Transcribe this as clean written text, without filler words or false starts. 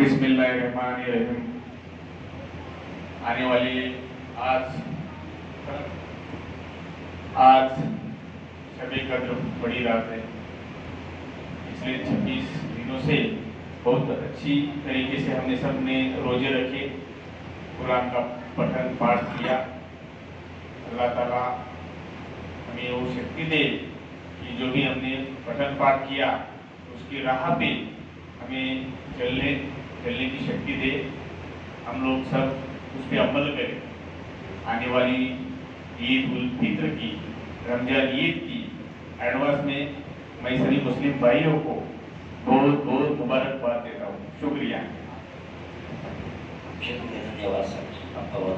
बिस्मिल्लाहिर्रहमानिर्रहीम। आने वाली आज शब कद्र बड़ी रात है। पिछले 26 दिनों से बहुत अच्छी तरीके से हमने सब ने रोजे रखे, कुरान का पठन पाठ किया। अल्लाह ताला हमें वो शक्ति दे कि जो भी हमने पठन पाठ किया उसकी राह पे हमें चलने की शक्ति दे। हम लोग सब उस पर अमल करें। आने वाली ईद उल फित्र की, रमजान ईद की एडवांस में मैं सभी मुस्लिम भाइयों को बहुत बहुत मुबारकबाद देता हूँ। शुक्रिया। धन्यवाद सर, आपका बहुत